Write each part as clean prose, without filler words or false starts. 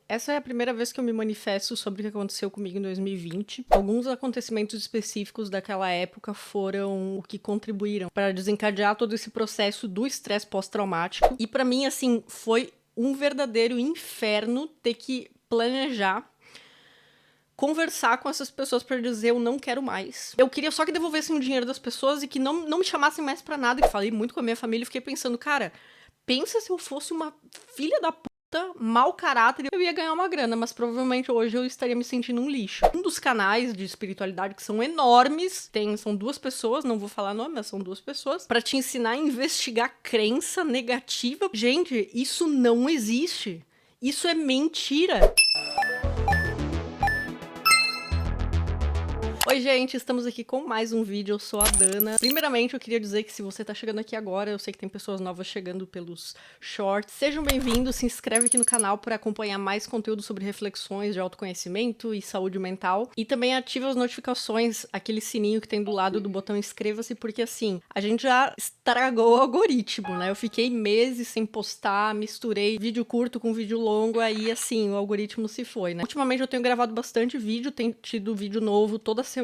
Essa é a primeira vez que eu me manifesto sobre o que aconteceu comigo em 2020. Alguns acontecimentos específicos daquela época foram o que contribuíram para desencadear todo esse processo do estresse pós-traumático. E para mim, assim, foi um verdadeiro inferno ter que planejar conversar com essas pessoas pra dizer eu não quero mais. Eu queria só que devolvessem o dinheiro das pessoas e que não me chamassem mais pra nada. E falei muito com a minha família e fiquei pensando, cara, pensa se eu fosse uma filha da puta, mau caráter, eu ia ganhar uma grana, mas provavelmente hoje eu estaria me sentindo um lixo. Um dos canais de espiritualidade que são enormes, são duas pessoas, não vou falar nome, mas são duas pessoas, pra te ensinar a investigar crença negativa. Gente, isso não existe. Isso é mentira. Oi gente, estamos aqui com mais um vídeo, eu sou a Dana. Primeiramente eu queria dizer que se você tá chegando aqui agora, eu sei que tem pessoas novas chegando pelos shorts. Sejam bem-vindos, se inscreve aqui no canal para acompanhar mais conteúdo sobre reflexões de autoconhecimento e saúde mental. E também ativa as notificações, aquele sininho que tem do lado do botão inscreva-se, porque assim, a gente já estragou o algoritmo, né? Eu fiquei meses sem postar, misturei vídeo curto com vídeo longo, aí assim, o algoritmo se foi, né? Ultimamente eu tenho gravado bastante vídeo, tem tido vídeo novo toda semana.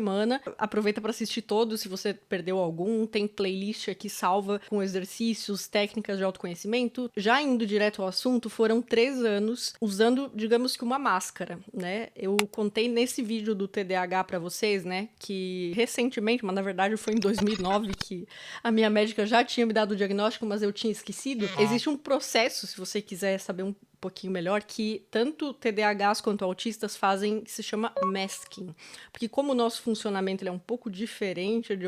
Aproveita para assistir todos, se você perdeu algum. Tem playlist aqui salva com exercícios, técnicas de autoconhecimento. Já indo direto ao assunto, foram 3 anos usando, digamos que uma máscara, né? Eu contei nesse vídeo do TDAH para vocês, né, que recentemente, mas na verdade foi em 2009 que a minha médica já tinha me dado o diagnóstico, mas eu tinha esquecido. Existe um processo, se você quiser saber um pouquinho melhor, que tanto TDAHs quanto autistas fazem, que se chama masking. Porque como o nosso funcionamento ele é um pouco diferente de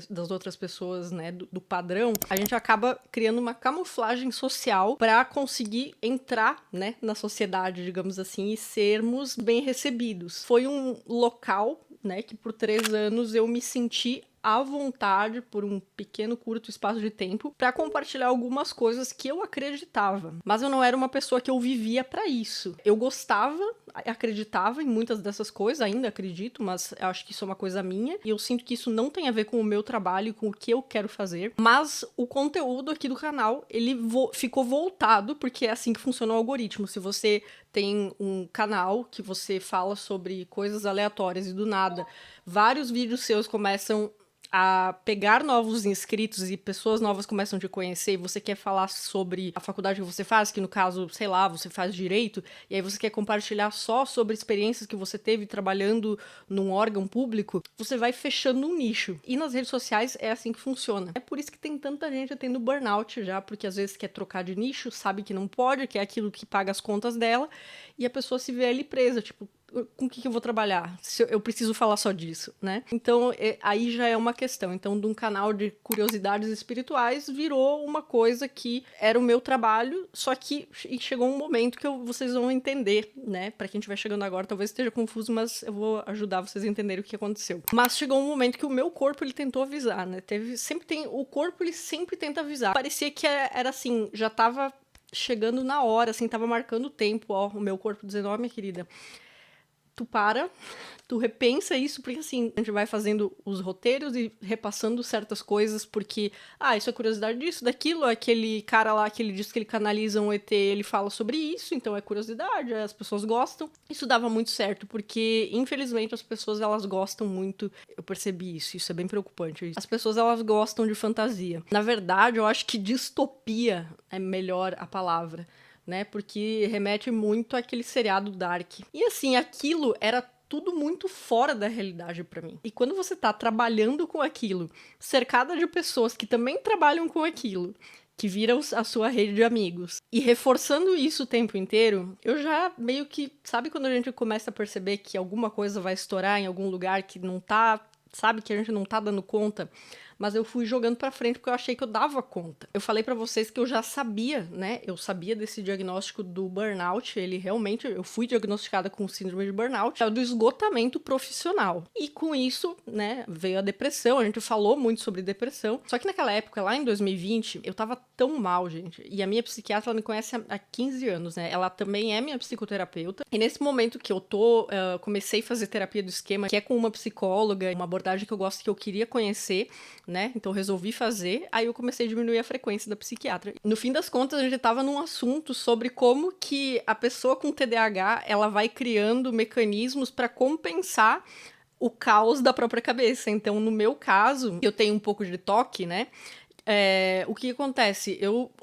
das outras pessoas, né, do padrão, a gente acaba criando uma camuflagem social para conseguir entrar, né, na sociedade, digamos assim, e sermos bem recebidos. Foi um local, né, que por 3 anos eu me senti à vontade por um pequeno, curto espaço de tempo para compartilhar algumas coisas que eu acreditava. Mas eu não era uma pessoa que eu vivia para isso. Eu gostava, acreditava em muitas dessas coisas, ainda acredito, mas eu acho que isso é uma coisa minha. E eu sinto que isso não tem a ver com o meu trabalho, com o que eu quero fazer. Mas o conteúdo aqui do canal, ele ficou voltado, porque é assim que funciona o algoritmo. Se você tem um canal que você fala sobre coisas aleatórias e do nada, vários vídeos seus começam a pegar novos inscritos e pessoas novas começam a te conhecer e você quer falar sobre a faculdade que você faz, que no caso, sei lá, você faz direito, e aí você quer compartilhar só sobre experiências que você teve trabalhando num órgão público, você vai fechando um nicho. E nas redes sociais é assim que funciona. É por isso que tem tanta gente tendo burnout já, porque às vezes quer trocar de nicho, sabe que não pode, que é aquilo que paga as contas dela, e a pessoa se vê ali presa, tipo, com o que eu vou trabalhar? Se eu preciso falar só disso, né? Então, aí já é uma questão. Então, de um canal de curiosidades espirituais, virou uma coisa que era o meu trabalho, só que chegou um momento que vocês vão entender, né? Pra quem estiver chegando agora, talvez esteja confuso, mas eu vou ajudar vocês a entenderem o que aconteceu. Mas chegou um momento que o meu corpo, ele tentou avisar, né? O corpo, ele sempre tenta avisar. Parecia que era assim, já tava chegando na hora, assim, tava marcando o tempo, ó, o meu corpo dizendo, ó, minha querida, tu para, tu repensa isso, porque assim, a gente vai fazendo os roteiros e repassando certas coisas, porque, isso é curiosidade disso, daquilo, aquele cara lá que ele diz que ele canaliza um ET, ele fala sobre isso, então é curiosidade, as pessoas gostam. Isso dava muito certo, porque, infelizmente, as pessoas, elas gostam muito, eu percebi isso é bem preocupante. As pessoas, elas gostam de fantasia. Na verdade, eu acho que distopia é melhor a palavra, né, porque remete muito àquele seriado Dark. E assim, aquilo era tudo muito fora da realidade pra mim. E quando você tá trabalhando com aquilo, cercada de pessoas que também trabalham com aquilo, que viram a sua rede de amigos, e reforçando isso o tempo inteiro, eu já meio que, sabe quando a gente começa a perceber que alguma coisa vai estourar em algum lugar que não tá, sabe, que a gente não tá dando conta? Mas eu fui jogando pra frente porque eu achei que eu dava conta. Eu falei pra vocês que eu já sabia, né? Eu sabia desse diagnóstico do burnout. Eu fui diagnosticada com síndrome de burnout, do esgotamento profissional. E com isso, né, veio a depressão. A gente falou muito sobre depressão. Só que naquela época, lá em 2020, eu tava tão mal, gente. E a minha psiquiatra, ela me conhece há 15 anos, né? Ela também é minha psicoterapeuta. E nesse momento que eu comecei a fazer terapia do esquema, que é com uma psicóloga, uma abordagem que eu gosto, que eu queria conhecer, né? Então resolvi fazer, aí eu comecei a diminuir a frequência da psiquiatra. No fim das contas, a gente tava num assunto sobre como que a pessoa com TDAH, ela vai criando mecanismos para compensar o caos da própria cabeça. Então, no meu caso, eu tenho um pouco de toque, né? O que acontece?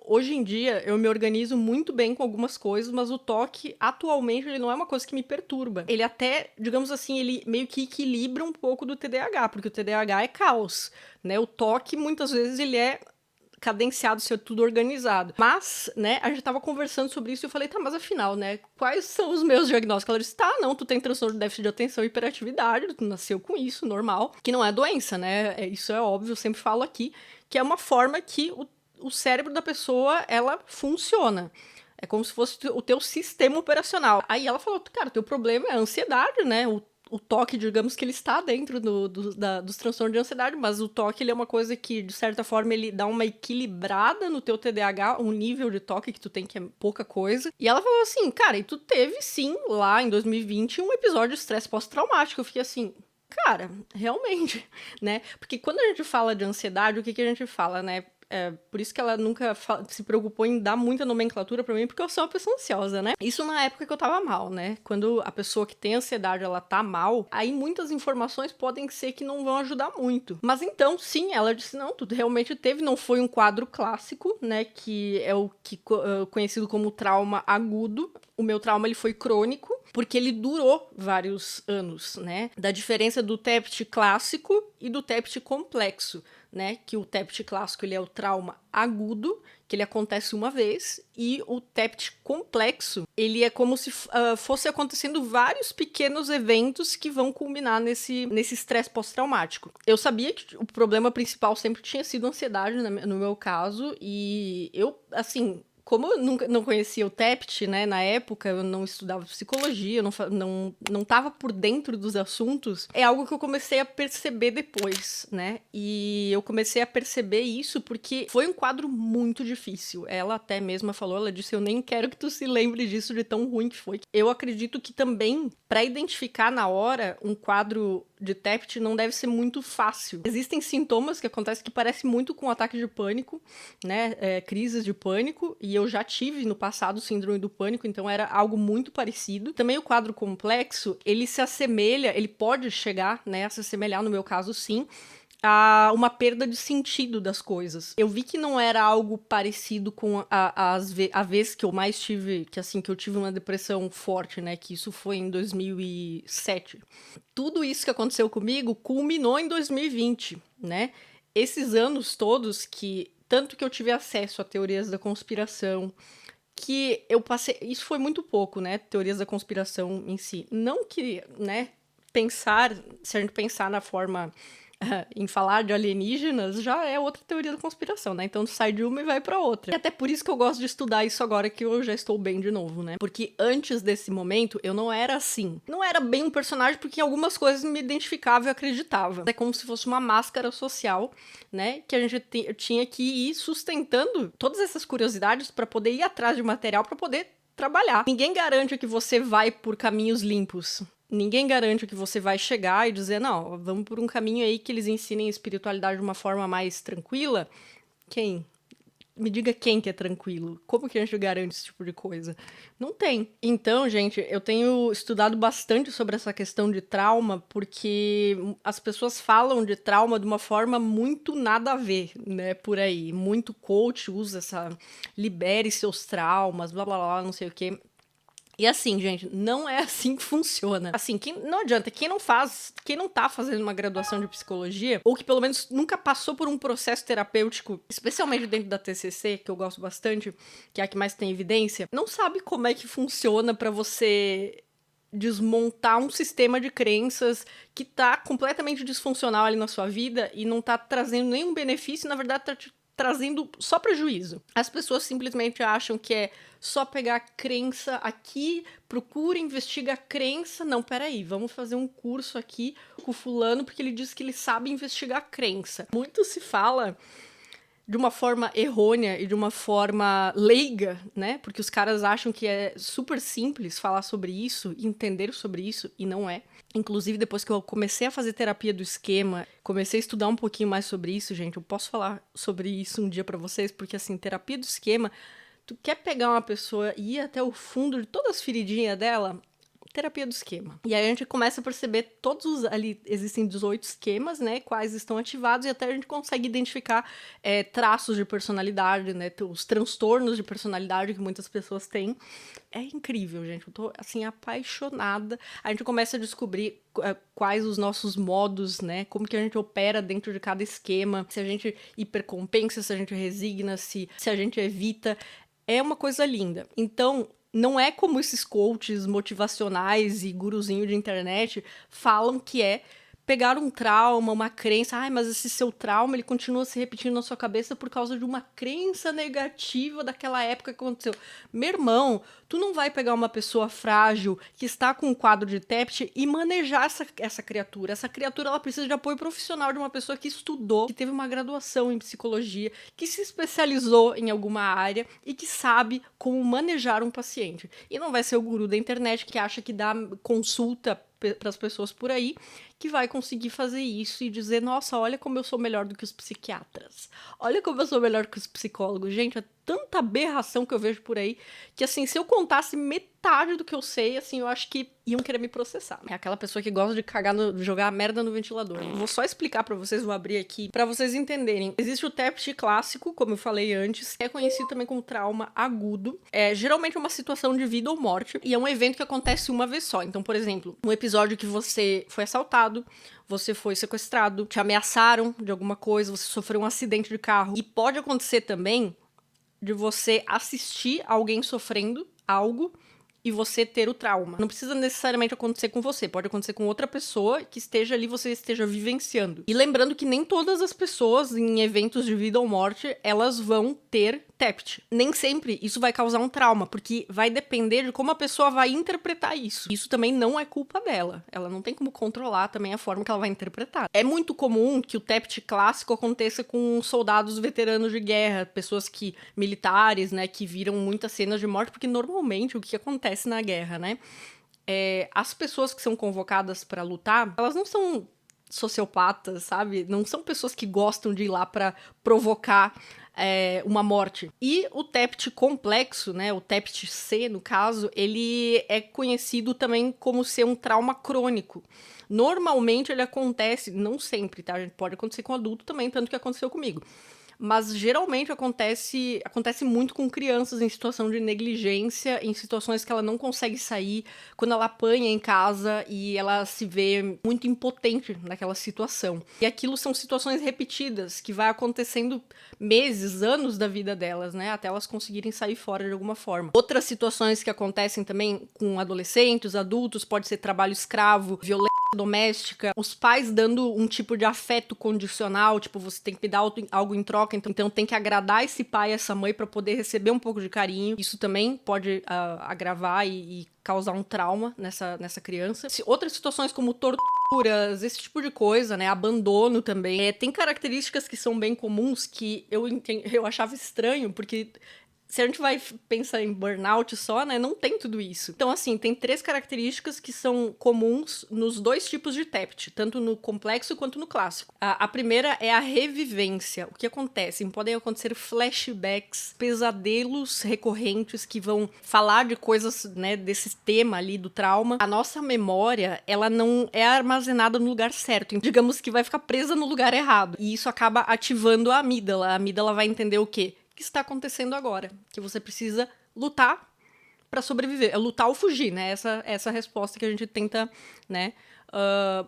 Hoje em dia, eu me organizo muito bem com algumas coisas, mas o toque, atualmente, ele não é uma coisa que me perturba. Ele até, digamos assim, ele meio que equilibra um pouco do TDAH, porque o TDAH é caos, né? O toque, muitas vezes, ele é cadenciado, ser tudo organizado. Mas, né, a gente tava conversando sobre isso e eu falei, tá, mas afinal, né, quais são os meus diagnósticos? Ela disse, tá, não, tu tem transtorno de déficit de atenção e hiperatividade, tu nasceu com isso, normal, que não é doença, né, isso é óbvio, eu sempre falo aqui, que é uma forma que o cérebro da pessoa, ela funciona. É como se fosse o teu sistema operacional. Aí ela falou, cara, o teu problema é a ansiedade, né, o toque, digamos que ele está dentro dos transtornos de ansiedade, mas o toque ele é uma coisa que, de certa forma, ele dá uma equilibrada no teu TDAH, um nível de toque que tu tem que é pouca coisa. E ela falou assim, cara, e tu teve sim, lá em 2020, um episódio de estresse pós-traumático. Eu fiquei assim, cara, realmente, né? Porque quando a gente fala de ansiedade, o que a gente fala, né? Por isso que ela nunca se preocupou em dar muita nomenclatura pra mim, porque eu sou uma pessoa ansiosa, né? Isso na época que eu tava mal, né? Quando a pessoa que tem ansiedade, ela tá mal, aí muitas informações podem ser que não vão ajudar muito. Mas então, sim, ela disse, não, tu realmente teve, não foi um quadro clássico, né? Que é o que conhecido como trauma agudo. O meu trauma, ele foi crônico, porque ele durou vários anos, né? Da diferença do TEPT clássico e do TEPT complexo, né? Que o TEPT clássico, ele é o trauma agudo, que ele acontece uma vez, e o TEPT complexo, ele é como se fosse acontecendo vários pequenos eventos que vão culminar nesse estresse pós-traumático. Eu sabia que o problema principal sempre tinha sido ansiedade, no meu caso, e eu, assim, como eu não conhecia o TEPT, né, na época, eu não estudava psicologia, eu não tava por dentro dos assuntos, é algo que eu comecei a perceber depois, né, e eu comecei a perceber isso porque foi um quadro muito difícil. Ela até mesma falou, ela disse, eu nem quero que tu se lembre disso de tão ruim que foi. Eu acredito que também, para identificar na hora um quadro de TEPT não deve ser muito fácil. Existem sintomas que acontecem que parecem muito com ataque de pânico, né, crises de pânico, e eu já tive no passado síndrome do pânico, então era algo muito parecido. Também o quadro complexo, ele se assemelha, ele pode chegar, né, a se assemelhar, no meu caso sim, a uma perda de sentido das coisas. Eu vi que não era algo parecido com a vez que eu mais tive, que eu tive uma depressão forte, né, que isso foi em 2007. Tudo isso que aconteceu comigo culminou em 2020, né? Esses anos todos que, tanto que eu tive acesso a teorias da conspiração, que eu passei, isso foi muito pouco, né, teorias da conspiração em si. Não que, né, se a gente pensar na forma em falar de alienígenas, já é outra teoria da conspiração, né? Então sai de uma e vai pra outra. E até por isso que eu gosto de estudar isso agora que eu já estou bem de novo, né? Porque antes desse momento, eu não era assim. Não era bem um personagem, porque em algumas coisas me identificava e acreditava. É como se fosse uma máscara social, né? Que a gente tinha que ir sustentando todas essas curiosidades para poder ir atrás de material, para poder trabalhar. Ninguém garante que você vai por caminhos limpos. Ninguém garante que você vai chegar e dizer, não, vamos por um caminho aí que eles ensinem espiritualidade de uma forma mais tranquila. Quem? Me diga quem que é tranquilo. Como que a gente garante esse tipo de coisa? Não tem. Então, gente, eu tenho estudado bastante sobre essa questão de trauma, porque as pessoas falam de trauma de uma forma muito nada a ver, né, por aí. Muito coach usa essa libere seus traumas, blá blá blá, não sei o quê. E assim, gente, não é assim que funciona. Assim, não adianta, quem não tá fazendo uma graduação de psicologia, ou que pelo menos nunca passou por um processo terapêutico, especialmente dentro da TCC, que eu gosto bastante, que é a que mais tem evidência, não sabe como é que funciona pra você desmontar um sistema de crenças que tá completamente disfuncional ali na sua vida e não tá trazendo nenhum benefício, na verdade tá te trazendo só prejuízo. As pessoas simplesmente acham que é só pegar a crença aqui, procura, investiga a crença. Não, peraí, vamos fazer um curso aqui com o fulano porque ele diz que ele sabe investigar a crença. Muito se fala de uma forma errônea e de uma forma leiga, né? Porque os caras acham que é super simples falar sobre isso, entender sobre isso, e não é. Inclusive, depois que eu comecei a fazer terapia do esquema, comecei a estudar um pouquinho mais sobre isso, gente, eu posso falar sobre isso um dia pra vocês, porque assim, terapia do esquema, tu quer pegar uma pessoa e ir até o fundo de todas as feridinhas dela? Terapia do esquema. E aí a gente começa a perceber ali existem 18 esquemas, né, quais estão ativados, e até a gente consegue identificar traços de personalidade, né, os transtornos de personalidade que muitas pessoas têm. É incrível, gente, eu tô, assim, apaixonada. A gente começa a descobrir quais os nossos modos, né, como que a gente opera dentro de cada esquema, se a gente hipercompensa, se a gente resigna, se a gente evita. É uma coisa linda. Então, não é como esses coaches motivacionais e guruzinho de internet falam que é pegar um trauma, uma crença, mas esse seu trauma, ele continua se repetindo na sua cabeça por causa de uma crença negativa daquela época que aconteceu. Meu irmão, tu não vai pegar uma pessoa frágil que está com um quadro de TEPT e manejar essa criatura. Essa criatura, ela precisa de apoio profissional de uma pessoa que estudou, que teve uma graduação em psicologia, que se especializou em alguma área e que sabe como manejar um paciente. E não vai ser o guru da internet que acha que dá consulta para as pessoas por aí, que vai conseguir fazer isso e dizer, nossa, olha como eu sou melhor do que os psiquiatras. Olha como eu sou melhor que os psicólogos. Gente, é tanta aberração que eu vejo por aí, que assim, se eu contasse metade do que eu sei, assim, eu acho que iam querer me processar. É aquela pessoa que gosta de jogar merda no ventilador. Eu vou só explicar pra vocês, vou abrir aqui, pra vocês entenderem. Existe o TEPT clássico, como eu falei antes, que é conhecido também como trauma agudo. É geralmente uma situação de vida ou morte, e é um evento que acontece uma vez só. Então, por exemplo, um episódio que você foi assaltado, você foi sequestrado, te ameaçaram de alguma coisa, você sofreu um acidente de carro. E pode acontecer também de você assistir alguém sofrendo algo e você ter o trauma. Não precisa necessariamente acontecer com você, pode acontecer com outra pessoa que esteja ali, você esteja vivenciando. E lembrando que nem todas as pessoas em eventos de vida ou morte, elas vão ter TEPT. Nem sempre isso vai causar um trauma, porque vai depender de como a pessoa vai interpretar isso. Isso também não é culpa dela. Ela não tem como controlar também a forma que ela vai interpretar. É muito comum que o TEPT clássico aconteça com soldados veteranos de guerra, pessoas militares, né, que viram muitas cenas de morte, porque normalmente o que acontece na guerra, né, as pessoas que são convocadas para lutar, elas não são sociopatas, sabe? Não são pessoas que gostam de ir lá para provocar uma morte. E o TEPT complexo, né, o TEPT-C, no caso, ele é conhecido também como ser um trauma crônico. Normalmente ele acontece, não sempre, tá? Pode acontecer com adulto também, tanto que aconteceu comigo. Mas geralmente acontece muito com crianças em situação de negligência, em situações que ela não consegue sair, quando ela apanha em casa e ela se vê muito impotente naquela situação. E aquilo são situações repetidas, que vai acontecendo meses, anos da vida delas, né? Até elas conseguirem sair fora de alguma forma. Outras situações que acontecem também com adolescentes, adultos, pode ser trabalho escravo, violência doméstica, os pais dando um tipo de afeto condicional, tipo, você tem que me dar algo em troca, então tem que agradar esse pai e essa mãe para poder receber um pouco de carinho. Isso também pode agravar e causar um trauma nessa criança. Outras situações como torturas, esse tipo de coisa, né, abandono também. Tem características que são bem comuns que eu achava estranho, porque se a gente vai pensar em burnout só, né, não tem tudo isso. Então, assim, tem 3 características que são comuns nos 2 tipos de TEPT, tanto no complexo quanto no clássico. A primeira é a revivência. O que acontece? Podem acontecer flashbacks, pesadelos recorrentes que vão falar de coisas, né, desse tema ali do trauma. A nossa memória, ela não é armazenada no lugar certo. Então, digamos que vai ficar presa no lugar errado. E isso acaba ativando a amígdala. A amígdala vai entender o quê? Que está acontecendo agora, que você precisa lutar para sobreviver, é lutar ou fugir, né? Essa resposta que a gente tenta, né,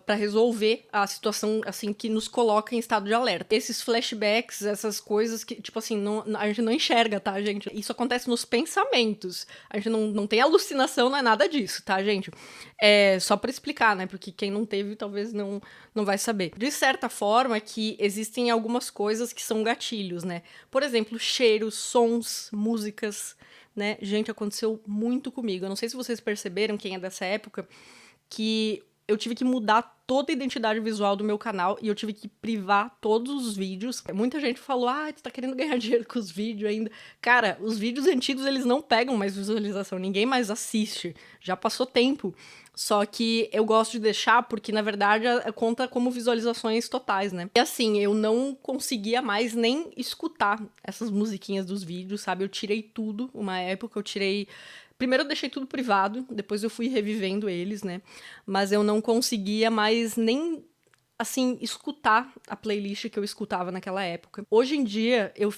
para resolver a situação assim que nos coloca em estado de alerta. Esses flashbacks, essas coisas que, tipo assim, a gente não enxerga, tá, gente? Isso acontece nos pensamentos. A gente não tem alucinação, não é nada disso, tá, gente? É só para explicar, né? Porque quem não teve talvez não vai saber. De certa forma, que existem algumas coisas que são gatilhos, né? Por exemplo, cheiros, sons, músicas, né? Gente, aconteceu muito comigo. Eu não sei se vocês perceberam, quem é dessa época, que eu tive que mudar toda a identidade visual do meu canal e eu tive que privar todos os vídeos. Muita gente falou, tu tá querendo ganhar dinheiro com os vídeos ainda. Cara, os vídeos antigos, eles não pegam mais visualização, ninguém mais assiste, já passou tempo. Só que eu gosto de deixar porque, na verdade, conta como visualizações totais, né? E assim, eu não conseguia mais nem escutar essas musiquinhas dos vídeos, sabe? Eu tirei tudo, uma época eu tirei... Primeiro eu deixei tudo privado, depois eu fui revivendo eles, né? Mas eu não conseguia mais nem, assim, escutar a playlist que eu escutava naquela época. Hoje em dia, eu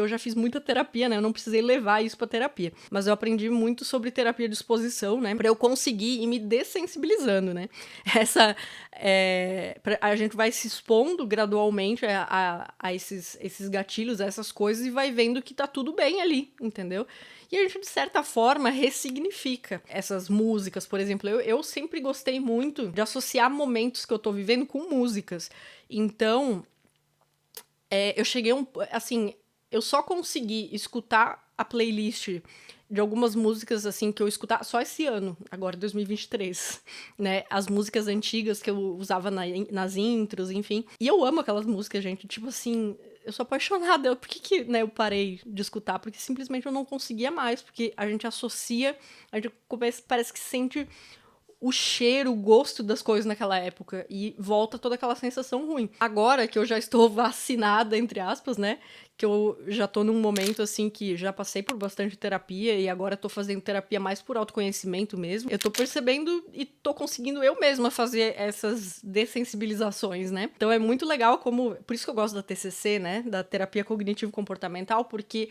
já fiz muita terapia, né? Eu não precisei levar isso pra terapia. Mas eu aprendi muito sobre terapia de exposição, né? Pra eu conseguir ir me dessensibilizando, né? A gente vai se expondo gradualmente a esses gatilhos, a essas coisas, e vai vendo que tá tudo bem ali, entendeu? E a gente, de certa forma, ressignifica essas músicas, por exemplo. Eu sempre gostei muito de associar momentos que eu tô vivendo com músicas. Então, eu cheguei assim, eu só consegui escutar a playlist de algumas músicas, assim, que eu escutava só esse ano, agora 2023, né? As músicas antigas que eu usava nas intros, enfim. E eu amo aquelas músicas, gente, tipo assim... Eu sou apaixonada. Por que né, eu parei de escutar? Porque simplesmente eu não conseguia mais. Porque a gente associa, a gente parece que sente o cheiro, o gosto das coisas naquela época. E volta toda aquela sensação ruim. Agora que eu já estou vacinada, entre aspas, né? Que eu já tô num momento, assim, que já passei por bastante terapia e agora tô fazendo terapia mais por autoconhecimento mesmo. Eu tô percebendo e tô conseguindo eu mesma fazer essas dessensibilizações, né? Então é muito legal como... Por isso que eu gosto da TCC, né? Da terapia cognitivo-comportamental, porque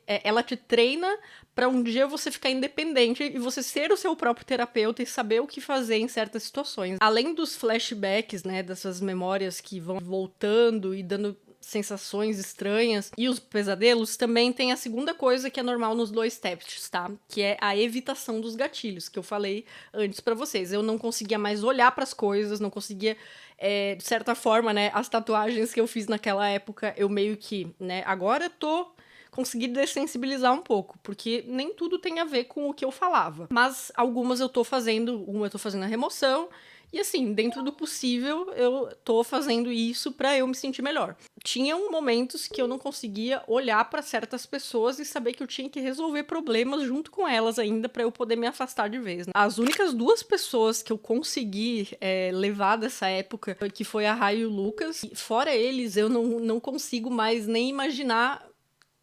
ela te treina pra um dia você ficar independente e você ser o seu próprio terapeuta e saber o que fazer em certas situações. Além dos flashbacks, né? Dessas memórias que vão voltando e dando sensações estranhas e os pesadelos, também tem a segunda coisa que é normal nos 2 steps, tá? Que é a evitação dos gatilhos, que eu falei antes pra vocês. Eu não conseguia mais olhar pras coisas, não conseguia, de certa forma, né, as tatuagens que eu fiz naquela época, eu meio que, né, agora tô conseguindo dessensibilizar um pouco, porque nem tudo tem a ver com o que eu falava. Mas algumas eu tô fazendo, uma eu tô fazendo a remoção, e assim, dentro do possível, eu tô fazendo isso pra eu me sentir melhor. Tinham momentos que eu não conseguia olhar pra certas pessoas e saber que eu tinha que resolver problemas junto com elas ainda pra eu poder me afastar de vez, né? As únicas 2 pessoas que eu consegui levar dessa época, que foi a Rai e o Lucas, e fora eles, eu não consigo mais nem imaginar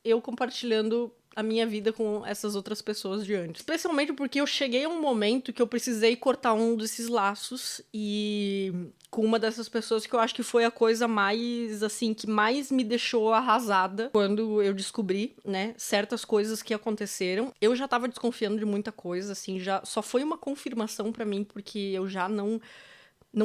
eu compartilhando a minha vida com essas outras pessoas de antes. Especialmente porque eu cheguei a um momento que eu precisei cortar um desses laços e com uma dessas pessoas que eu acho que foi a coisa mais, assim, que mais me deixou arrasada quando eu descobri, né, certas coisas que aconteceram. Eu já tava desconfiando de muita coisa, assim, já só foi uma confirmação pra mim, porque eu já não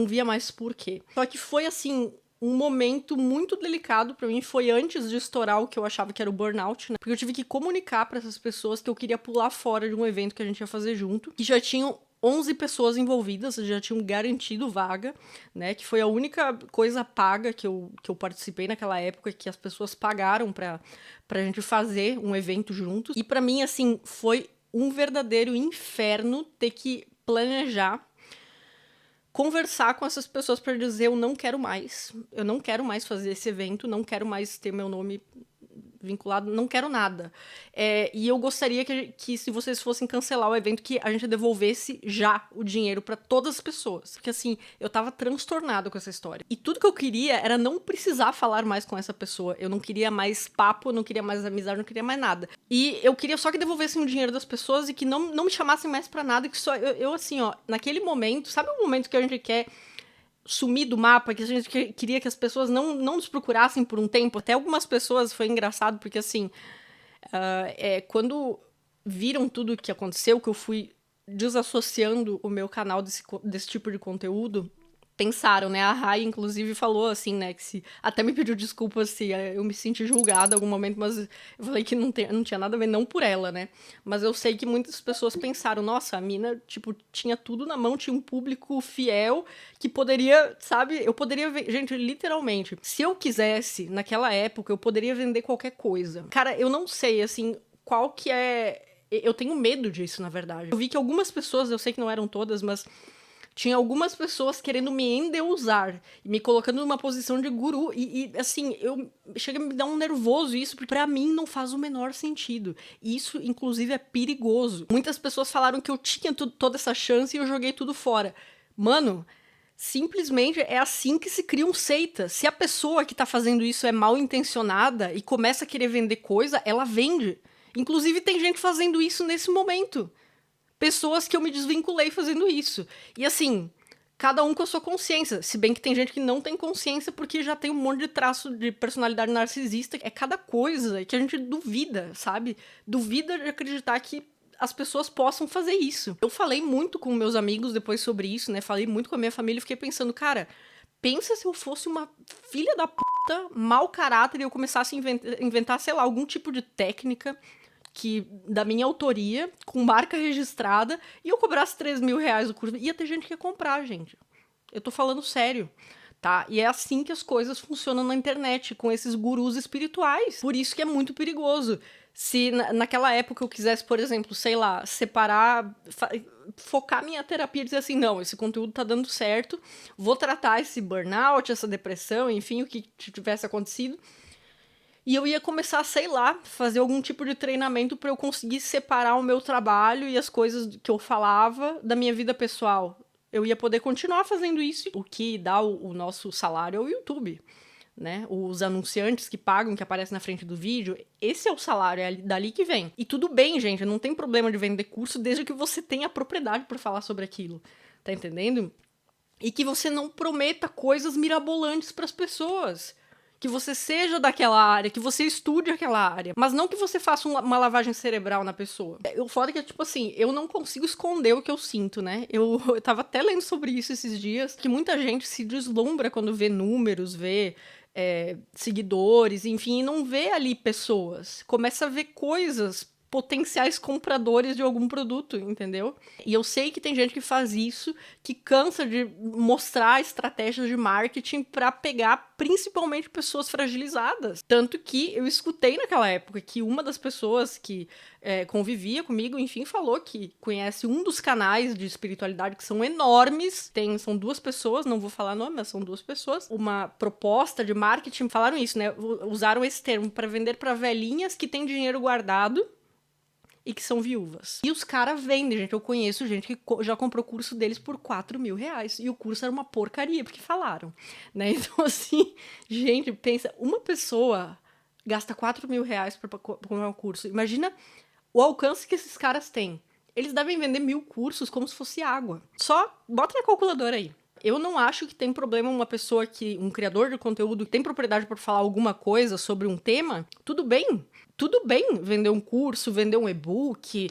via mais porquê. Só que foi, assim, um momento muito delicado pra mim, foi antes de estourar o que eu achava que era o burnout, né? Porque eu tive que comunicar pra essas pessoas que eu queria pular fora de um evento que a gente ia fazer junto, que já tinham 11 pessoas envolvidas, já tinham garantido vaga, né? Que foi a única coisa paga que eu participei naquela época, que as pessoas pagaram pra gente fazer um evento juntos. E pra mim, assim, foi um verdadeiro inferno ter que planejar, conversar com essas pessoas para dizer eu não quero mais fazer esse evento, não quero mais ter meu nome vinculado, não quero nada. E eu gostaria que se vocês fossem cancelar o evento, que a gente devolvesse já o dinheiro para todas as pessoas. Porque assim, eu tava transtornada com essa história. E tudo que eu queria era não precisar falar mais com essa pessoa. Eu não queria mais papo, eu não queria mais amizade, eu não queria mais nada. E eu queria só que devolvessem o dinheiro das pessoas e que não me chamassem mais pra nada, que só eu assim, ó, naquele momento, sabe o momento que a gente quer sumir do mapa, que a gente queria que as pessoas não nos procurassem por um tempo? Até algumas pessoas, foi engraçado, porque assim, quando viram tudo o que aconteceu, que eu fui desassociando o meu canal desse tipo de conteúdo, pensaram, né? A Rai, inclusive, falou assim, né? Que até me pediu desculpas se eu me senti julgada em algum momento, mas eu falei que não tinha nada a ver, não por ela, né? Mas eu sei que muitas pessoas pensaram, nossa, a mina, tipo, tinha tudo na mão, tinha um público fiel que poderia, sabe? Eu poderia ver, gente, literalmente, se eu quisesse, naquela época, eu poderia vender qualquer coisa. Cara, eu não sei, assim, qual que é... Eu tenho medo disso, na verdade. Eu vi que algumas pessoas, eu sei que não eram todas, mas Tinha algumas pessoas querendo me endeusar, me colocando numa posição de guru, e assim, chega a me dar um nervoso isso, porque pra mim não faz o menor sentido. E isso, inclusive, é perigoso. Muitas pessoas falaram que eu tinha toda essa chance e eu joguei tudo fora. Mano, simplesmente é assim que se criam seitas. Se a pessoa que tá fazendo isso é mal intencionada e começa a querer vender coisa, ela vende. Inclusive, tem gente fazendo isso nesse momento. Pessoas que eu me desvinculei fazendo isso. E assim, cada um com a sua consciência. Se bem que tem gente que não tem consciência porque já tem um monte de traço de personalidade narcisista. É cada coisa que a gente duvida, sabe? Duvida de acreditar que as pessoas possam fazer isso. Eu falei muito com meus amigos depois sobre isso, né? Falei muito com a minha família e fiquei pensando, cara, pensa se eu fosse uma filha da puta, mau caráter, e eu começasse a inventar, sei lá, algum tipo de técnica da minha autoria, com marca registrada, e eu cobrasse 3 mil reais o curso. Ia ter gente que ia comprar, gente. Eu tô falando sério. Tá? E é assim que as coisas funcionam na internet, com esses gurus espirituais. Por isso que é muito perigoso. Se naquela época eu quisesse, por exemplo, sei lá, separar, focar minha terapia e dizer assim, não, esse conteúdo tá dando certo, vou tratar esse burnout, essa depressão, enfim, o que tivesse acontecido, e eu ia começar, sei lá, fazer algum tipo de treinamento para eu conseguir separar o meu trabalho e as coisas que eu falava da minha vida pessoal. Eu ia poder continuar fazendo isso. O que dá o nosso salário é o YouTube, né? Os anunciantes que pagam, que aparecem na frente do vídeo, esse é o salário, é dali que vem. E tudo bem, gente, não tem problema de vender curso desde que você tenha propriedade para falar sobre aquilo, tá entendendo? E que você não prometa coisas mirabolantes para as pessoas. Que você seja daquela área, que você estude aquela área, mas não que você faça uma lavagem cerebral na pessoa. O foda é que, tipo assim, eu não consigo esconder o que eu sinto, né? Eu tava até lendo sobre isso esses dias, que muita gente se deslumbra quando vê números, vê seguidores, enfim, e não vê ali pessoas. Começa a ver coisas, potenciais compradores de algum produto, entendeu? E eu sei que tem gente que faz isso, que cansa de mostrar estratégias de marketing para pegar principalmente pessoas fragilizadas. Tanto que eu escutei naquela época que uma das pessoas que convivia comigo, enfim, falou que conhece um dos canais de espiritualidade que são enormes. São 2 pessoas, não vou falar nome, mas são 2 pessoas. Uma proposta de marketing, falaram isso, né? Usaram esse termo para vender para velhinhas que têm dinheiro guardado e que são viúvas. E os caras vendem, gente. Eu conheço gente que já comprou o curso deles por 4 mil reais. E o curso era uma porcaria, porque falaram, né? Então, assim, gente, pensa, uma pessoa gasta 4 mil reais pra comprar um curso. Imagina o alcance que esses caras têm. Eles devem vender 1000 cursos como se fosse água. Só bota na calculadora aí. Eu não acho que tem problema um criador de conteúdo que tem propriedade para falar alguma coisa sobre um tema, tudo bem vender um curso, vender um e-book.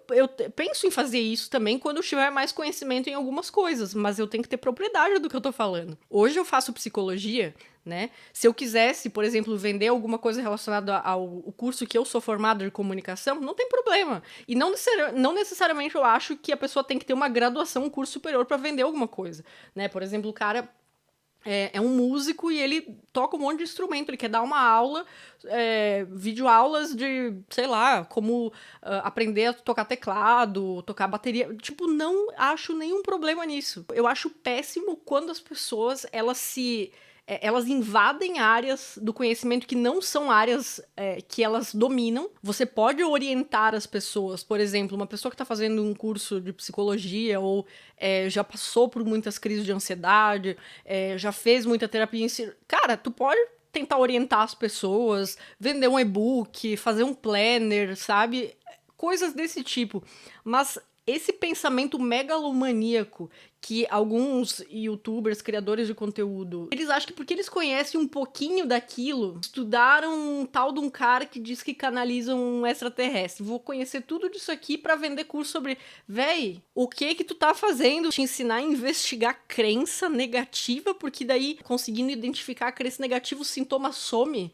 Eu penso em fazer isso também quando eu tiver mais conhecimento em algumas coisas, mas eu tenho que ter propriedade do que eu tô falando. Hoje eu faço psicologia, né? Se eu quisesse, por exemplo, vender alguma coisa relacionada ao curso que eu sou formada de comunicação, não tem problema. E não necessariamente eu acho que a pessoa tem que ter uma graduação, um curso superior para vender alguma coisa, né? Por exemplo, o cara é um músico e ele toca um monte de instrumento, ele quer dar uma aula, videoaulas de, sei lá, como aprender a tocar teclado, tocar bateria. Tipo, não acho nenhum problema nisso. Eu acho péssimo quando as pessoas, elas invadem áreas do conhecimento que não são áreas que elas dominam. Você pode orientar as pessoas. Por exemplo, uma pessoa que está fazendo um curso de psicologia ou já passou por muitas crises de ansiedade, já fez muita terapia. Cara, tu pode tentar orientar as pessoas, vender um e-book, fazer um planner, sabe? Coisas desse tipo. Mas esse pensamento megalomaníaco que alguns youtubers, criadores de conteúdo, eles acham que porque eles conhecem um pouquinho daquilo, estudaram um tal de um cara que diz que canaliza um extraterrestre. Vou conhecer tudo disso aqui pra vender curso sobre... Véi, o que tu tá fazendo? Te ensinar a investigar crença negativa, porque daí, conseguindo identificar a crença negativa, o sintoma some.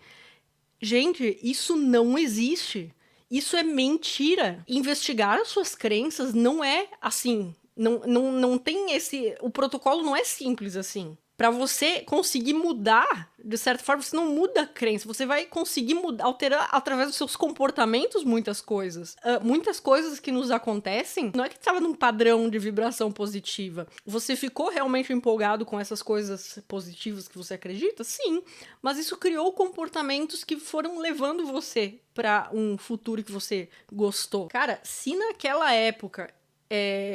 Gente, isso não existe. Isso é mentira. Investigar as suas crenças não é assim. Não tem esse... O protocolo não é simples assim. Pra você conseguir mudar, de certa forma, você não muda a crença, você vai conseguir mudar, alterar através dos seus comportamentos muitas coisas. Muitas coisas que nos acontecem, não é que estava num padrão de vibração positiva. Você ficou realmente empolgado com essas coisas positivas que você acredita? Sim, mas isso criou comportamentos que foram levando você pra um futuro que você gostou. Cara, se naquela época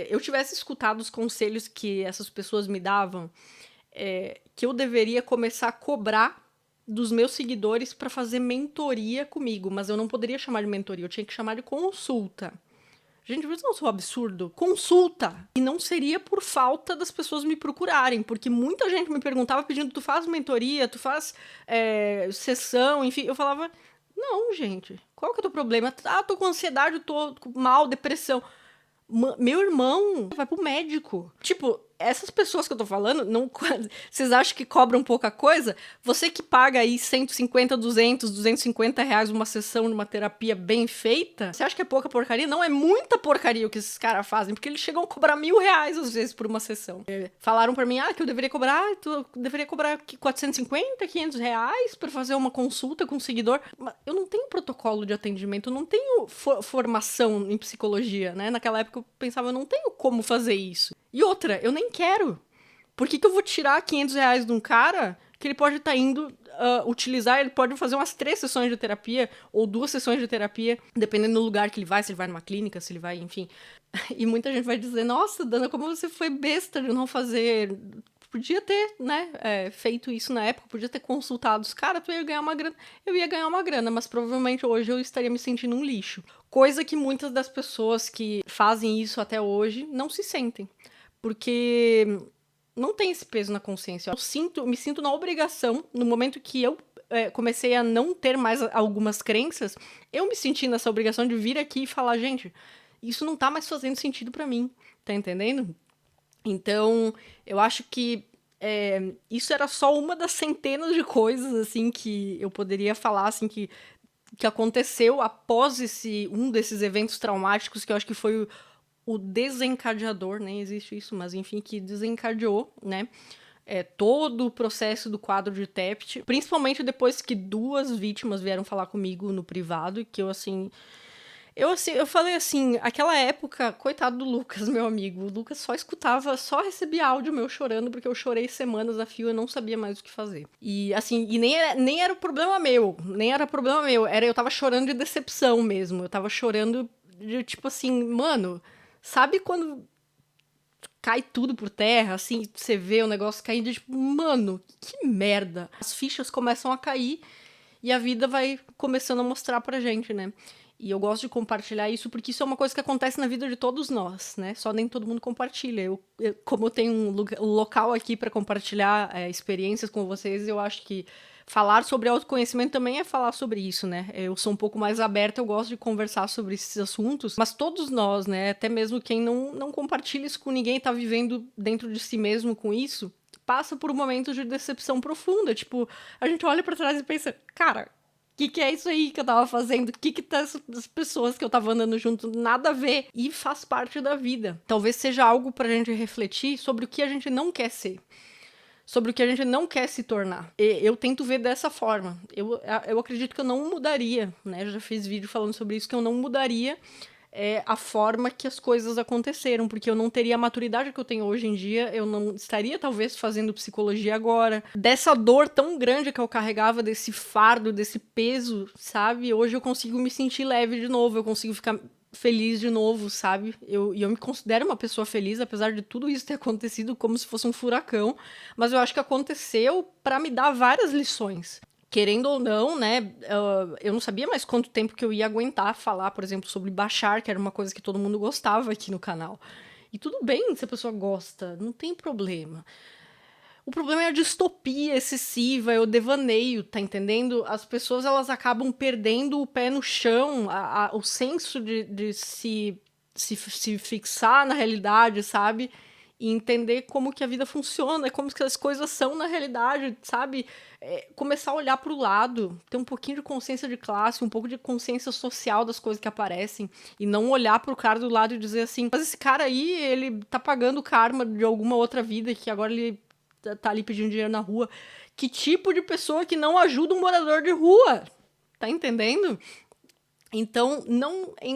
eu tivesse escutado os conselhos que essas pessoas me davam, que eu deveria começar a cobrar dos meus seguidores para fazer mentoria comigo, mas eu não poderia chamar de mentoria, eu tinha que chamar de consulta. Gente, isso não é um absurdo. Consulta! E não seria por falta das pessoas me procurarem, porque muita gente me perguntava pedindo, tu faz mentoria, tu faz sessão, enfim. Eu falava, não, gente, qual que é o teu problema? Ah, tô com ansiedade, tô com mal, depressão. Meu irmão vai pro médico. Tipo, essas pessoas que eu tô falando, não, vocês acham que cobram pouca coisa? Você que paga aí 150, 200, 250 reais uma sessão de uma terapia bem feita, você acha que é pouca porcaria? Não, é muita porcaria o que esses caras fazem, porque eles chegam a cobrar R$1.000 às vezes por uma sessão. Falaram pra mim, que eu deveria cobrar, R$450, R$500 pra fazer uma consulta com um seguidor. Mas eu não tenho protocolo de atendimento, eu não tenho formação em psicologia, né? Naquela época eu pensava, eu não tenho como fazer isso. E outra, eu nem quero. Por que eu vou tirar R$500 de um cara que ele pode estar indo utilizar, ele pode fazer umas 3 sessões de terapia, ou 2 sessões de terapia, dependendo do lugar que ele vai, se ele vai numa clínica, se ele vai, enfim. E muita gente vai dizer, nossa, Dana, como você foi besta de não fazer... Podia ter, né, feito isso na época, podia ter consultado os caras, tu ia ganhar uma grana. Eu ia ganhar uma grana, mas provavelmente hoje eu estaria me sentindo um lixo. Coisa que muitas das pessoas que fazem isso até hoje não se sentem. Porque não tem esse peso na consciência. Eu me sinto na obrigação, no momento que eu comecei a não ter mais algumas crenças, eu me senti nessa obrigação de vir aqui e falar, gente, isso não tá mais fazendo sentido pra mim, tá entendendo? Então, eu acho que isso era só uma das centenas de coisas, assim, que eu poderia falar, assim, que aconteceu após um desses eventos traumáticos, que eu acho que foi o desencadeador, nem existe isso, mas enfim, que desencadeou, né, todo o processo do quadro de TEPT, principalmente depois que 2 vítimas vieram falar comigo no privado, e que eu falei assim, aquela época, coitado do Lucas, meu amigo, o Lucas só recebia áudio meu chorando, porque eu chorei semanas a fio e não sabia mais o que fazer. E assim, nem era problema meu, eu tava chorando de decepção mesmo, eu tava chorando de tipo assim, mano, sabe quando cai tudo por terra, assim, você vê o negócio caindo, tipo, mano, que merda. As fichas começam a cair e a vida vai começando a mostrar pra gente, né? E eu gosto de compartilhar isso porque isso é uma coisa que acontece na vida de todos nós, né? Só nem todo mundo compartilha. Como eu tenho um local aqui para compartilhar experiências com vocês, eu acho que falar sobre autoconhecimento também é falar sobre isso, né? Eu sou um pouco mais aberta, eu gosto de conversar sobre esses assuntos, mas todos nós, né? Até mesmo quem não compartilha isso com ninguém, tá vivendo dentro de si mesmo com isso, passa por momentos de decepção profunda. Tipo, a gente olha para trás e pensa, cara, o que é isso aí que eu tava fazendo? O que tá essas pessoas que eu tava andando junto? Nada a ver. E faz parte da vida. Talvez seja algo pra gente refletir sobre o que a gente não quer ser. Sobre o que a gente não quer se tornar. Eu tento ver dessa forma. Eu acredito que eu não mudaria, né? Eu já fiz vídeo falando sobre isso, que eu não mudaria a forma que as coisas aconteceram, porque eu não teria a maturidade que eu tenho hoje em dia, eu não estaria talvez fazendo psicologia agora. Dessa dor tão grande que eu carregava, desse fardo, desse peso, sabe? Hoje eu consigo me sentir leve de novo, eu consigo ficar feliz de novo, sabe? Eu me considero uma pessoa feliz, apesar de tudo isso ter acontecido como se fosse um furacão, mas eu acho que aconteceu para me dar várias lições. Querendo ou não, né, eu não sabia mais quanto tempo que eu ia aguentar falar, por exemplo, sobre baixar, que era uma coisa que todo mundo gostava aqui no canal. E tudo bem se a pessoa gosta, não tem problema. O problema é a distopia excessiva, é o devaneio, tá entendendo? As pessoas, elas acabam perdendo o pé no chão, o senso de se fixar na realidade, sabe? E entender como que a vida funciona, como que as coisas são na realidade, sabe? Começar a olhar para o lado, ter um pouquinho de consciência de classe, um pouco de consciência social das coisas que aparecem, e não olhar pro cara do lado e dizer assim, mas esse cara aí, ele tá pagando o karma de alguma outra vida, que agora ele tá ali pedindo dinheiro na rua. Que tipo de pessoa que não ajuda um morador de rua? Tá entendendo? Então,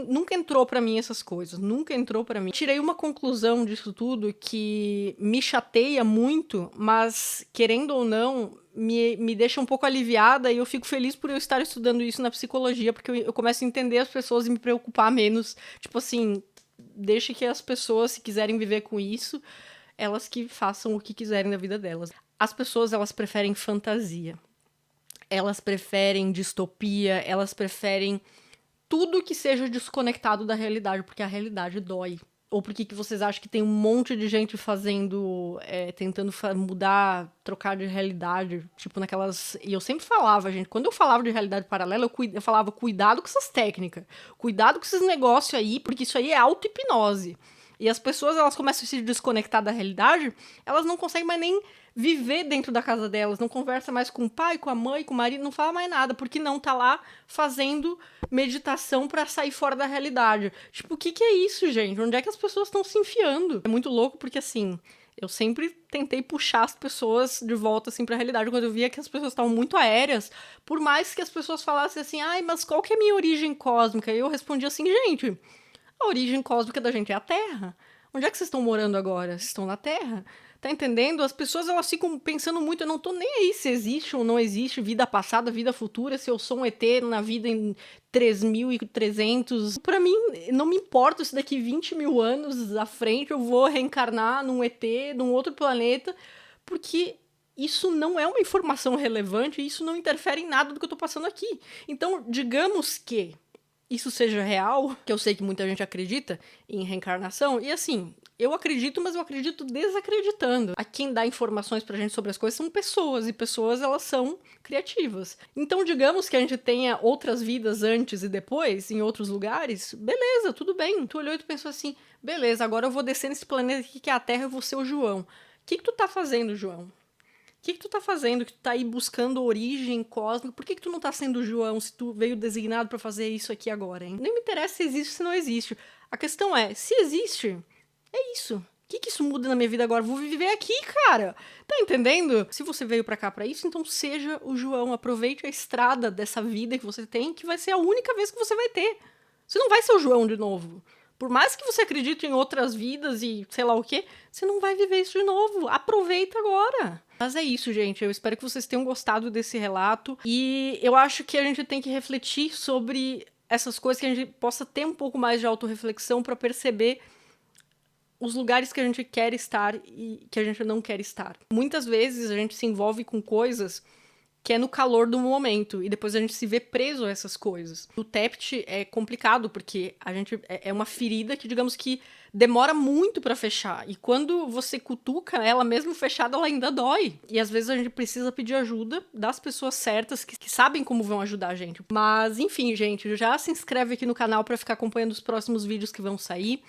nunca entrou pra mim essas coisas, nunca entrou pra mim. Tirei uma conclusão disso tudo que me chateia muito, mas, querendo ou não, me deixa um pouco aliviada e eu fico feliz por eu estar estudando isso na psicologia, porque eu começo a entender as pessoas e me preocupar menos. Tipo assim, deixa que as pessoas, se quiserem viver com isso, elas que façam o que quiserem na vida delas. As pessoas, elas preferem fantasia. Elas preferem distopia, elas preferem tudo que seja desconectado da realidade, porque a realidade dói. Ou por que vocês acham que tem um monte de gente fazendo, tentando mudar, trocar de realidade, tipo naquelas... E eu sempre falava, gente, quando eu falava de realidade paralela, eu falava, cuidado com essas técnicas, cuidado com esses negócios aí, porque isso aí é auto-hipnose. E as pessoas, elas começam a se desconectar da realidade, elas não conseguem mais nem viver dentro da casa delas, não conversa mais com o pai, com a mãe, com o marido, não fala mais nada, porque não tá lá fazendo meditação pra sair fora da realidade. Tipo, o que é isso, gente? Onde é que as pessoas estão se enfiando? É muito louco porque, assim, eu sempre tentei puxar as pessoas de volta, assim, pra realidade, quando eu via que as pessoas estavam muito aéreas, por mais que as pessoas falassem assim, ai, mas qual que é a minha origem cósmica? E eu respondia assim, gente, a origem cósmica da gente é a Terra. Onde é que vocês estão morando agora? Vocês estão na Terra? Tá entendendo? As pessoas, elas ficam pensando muito, eu não tô nem aí se existe ou não existe vida passada, vida futura, se eu sou um ET na vida em 3.300. Pra mim, não me importa se daqui 20 mil anos à frente eu vou reencarnar num ET, num outro planeta, porque isso não é uma informação relevante e isso não interfere em nada do que eu tô passando aqui. Então, digamos que isso seja real, que eu sei que muita gente acredita em reencarnação, e assim, eu acredito, mas eu acredito desacreditando. A quem dá informações pra gente sobre as coisas são pessoas, e pessoas, elas são criativas. Então, digamos que a gente tenha outras vidas antes e depois, em outros lugares, beleza, tudo bem. Tu olhou e tu pensou assim, beleza, agora eu vou descer nesse planeta aqui que é a Terra e vou ser o João. O que tu tá fazendo, João? O que tu tá fazendo? Que tu tá aí buscando origem cósmica? Por que tu não tá sendo João se tu veio designado pra fazer isso aqui agora, hein? Nem me interessa se existe ou se não existe. A questão é, se existe, é isso. O que isso muda na minha vida agora? Vou viver aqui, cara. Tá entendendo? Se você veio pra cá pra isso, então seja o João. Aproveite a estrada dessa vida que você tem, que vai ser a única vez que você vai ter. Você não vai ser o João de novo. Por mais que você acredite em outras vidas e sei lá o quê, você não vai viver isso de novo. Aproveita agora. Mas é isso, gente. Eu espero que vocês tenham gostado desse relato. E eu acho que a gente tem que refletir sobre essas coisas, que a gente possa ter um pouco mais de autorreflexão para perceber os lugares que a gente quer estar e que a gente não quer estar. Muitas vezes a gente se envolve com coisas que é no calor do momento, e depois a gente se vê preso a essas coisas. O TEPT é complicado, porque a gente é uma ferida que, digamos que, demora muito pra fechar, e quando você cutuca ela, mesmo fechada, ela ainda dói. E às vezes a gente precisa pedir ajuda das pessoas certas, que sabem como vão ajudar a gente. Mas, enfim, gente, já se inscreve aqui no canal pra ficar acompanhando os próximos vídeos que vão sair.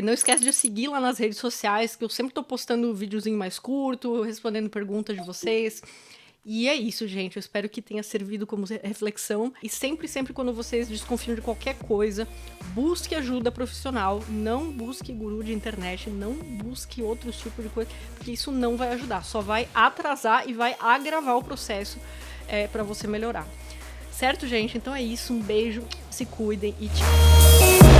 Não esquece de seguir lá nas redes sociais, que eu sempre tô postando videozinho mais curto, respondendo perguntas de vocês. E é isso, gente. Eu espero que tenha servido como reflexão. E sempre, sempre quando vocês desconfiam de qualquer coisa, busque ajuda profissional. Não busque guru de internet. Não busque outros tipos de coisa. Porque isso não vai ajudar. Só vai atrasar e vai agravar o processo pra você melhorar. Certo, gente? Então é isso. Um beijo. Se cuidem e tchau.